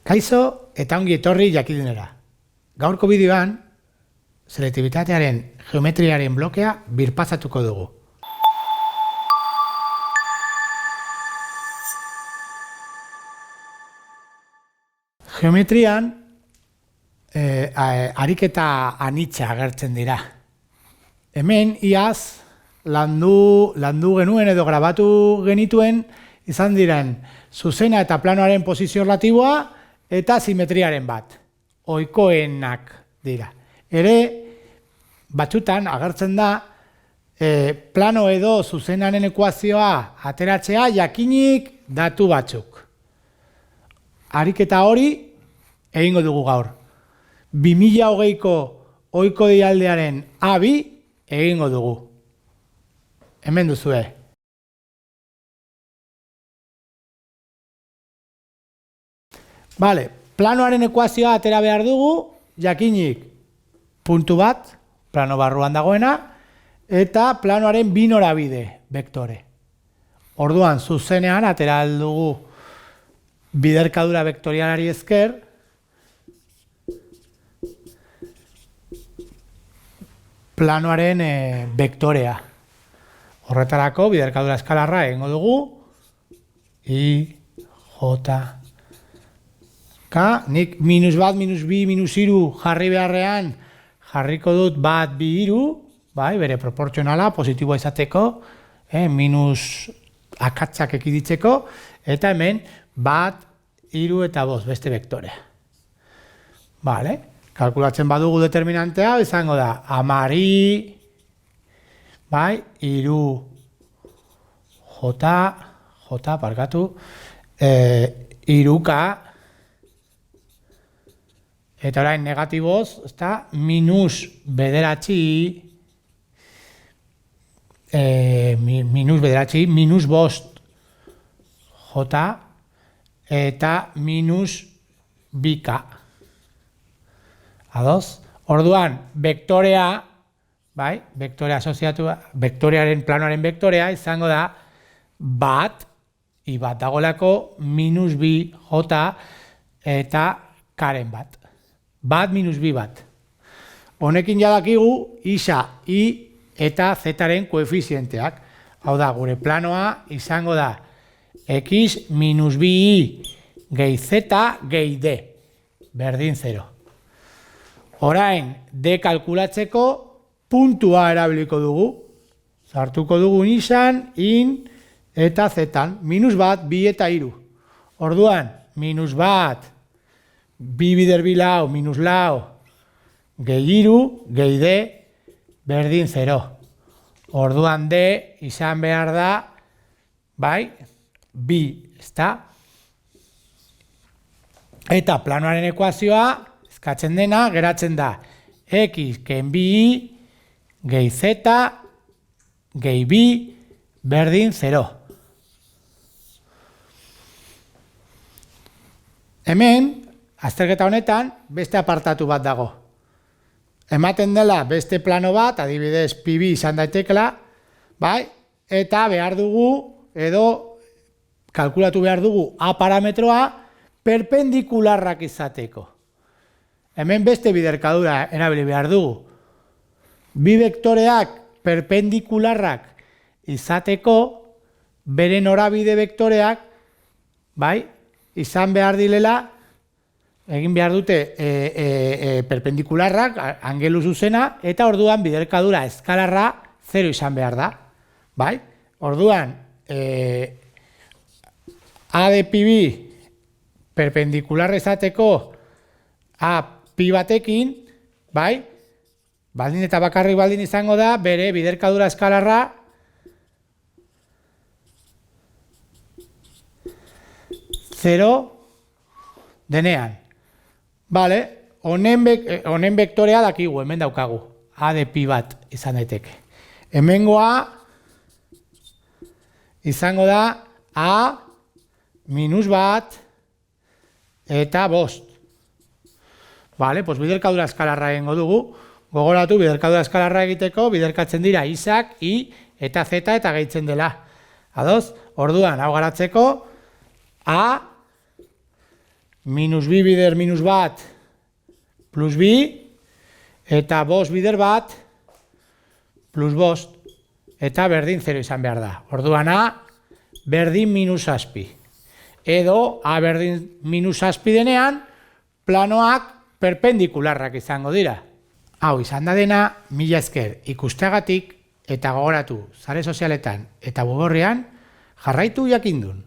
Kaixo eta ongi etorri jakidunera. Gaurko bideoan, selektibitatearen geometriaren blokea birpasatuko dugu. Geometrian, ariketa anitza agertzen dira. Hemen, iaz, landu genuen edo grabatu genituen izan diren zuzena eta planoaren posizio relatiboa eta simetriaren bat. Ohikoenak dira. Ere, batzutan agertzen da plano edo zuzenaren ekuazioa ateratzea jakinik datu batzuk. Ariketa hori egingo dugu gaur. 2020ko ohiko deialdiaren A2 egingo dugu. Hemen duzue. Bale, planoaren ekuazioa atera behar dugu, jakinik puntu bat, plano barruan dagoena, eta planoaren bi norabide vektore. Orduan, zuzenean atera dugu biderkadura vektorialari esker, planoaren vektorea. Horretarako, biderkadura eskalarra egingo dugu, I, J, K, nik minus bat, minus bi, minus iru jarri beharrean, jarriko dut bat, bi, iru, bai, bere proportzionala, positiboa izateko, minus akatzak ekiditzeko, eta hemen bat, iru eta bost, beste vektorea. Bale, kalkulatzen badugu determinantea, izango da, amari, bai, iru, J, parkatu, iruka, eta orain negatiboz, ezta, minus bederatzi, minus bost J, eta minus bika. Adoz? Orduan, vektorea, bai, vektorea asoziatua, vektorearen planoaren vektorea izango da bat, I bat dagolako, minus bi J, eta karen bat. Bat minus bi bat. Honekin jadakigu isa, I eta zaren koefizienteak. Hau da, gure planoa izango da x minus bi I gehi z gehi d. Berdin 0. Orain, D kalkulatzeko puntua erabiliko dugu. Sartuko dugu isan, in eta zetan. Minus bat, bi eta iru. Orduan, minus bat, bi bider bi lau, minus lau, gehi iru, gehi D, berdin 0. Orduan D izan behar da, bai, bi, ezta? Eta planoaren ekuazioa, eskatzen dena, geratzen da, x ken bi I, gehi z, gehi bi, berdin 0. Hemen, azterketa honetan, beste apartatu bat dago. Ematen dela beste plano bat, adibidez PB izan daitekela, bai? Eta behar dugu, edo kalkulatu behar dugu A parametroa perpendikularrak izateko. Hemen beste biderkadura erabili behar dugu. Bi vektoreak perpendikularrak izateko, bere norabide vektoreak, bai? Izan behar dilela, egin behar dute perpendikularrak, angelu zuzena, eta orduan biderkadura eskalarra 0 izan behar da. Bai? Orduan, A de pi bi perpendikularra izateko A pi batekin, bai? Baldin eta bakarrik baldin izango da, bere biderkadura eskalarra 0 denean. Bale, honen vektorea dakigu, hemen daukagu. A de pi bat izan daiteke. Hemengoa izango da A minus bat eta bost. Bale, pues biderkadura eskalarra egingo dugu. Gogoratu, biderkadura eskalarra egiteko, biderkatzen dira isak, I eta z eta gehitzen dela. Adoz? Orduan, hau garatzeko, A minus bi bider minus bat plus bi, eta bost bider bat plus bost, eta berdin 0 izan behar da. Orduan A berdin minus zazpi. Edo A berdin minus zazpi denean, planoak perpendikularrak izango dira. Hau izan da dena, mila esker ikusteagatik, eta gogoratu, sare sozialetan eta web orrian jarraitu jakindun.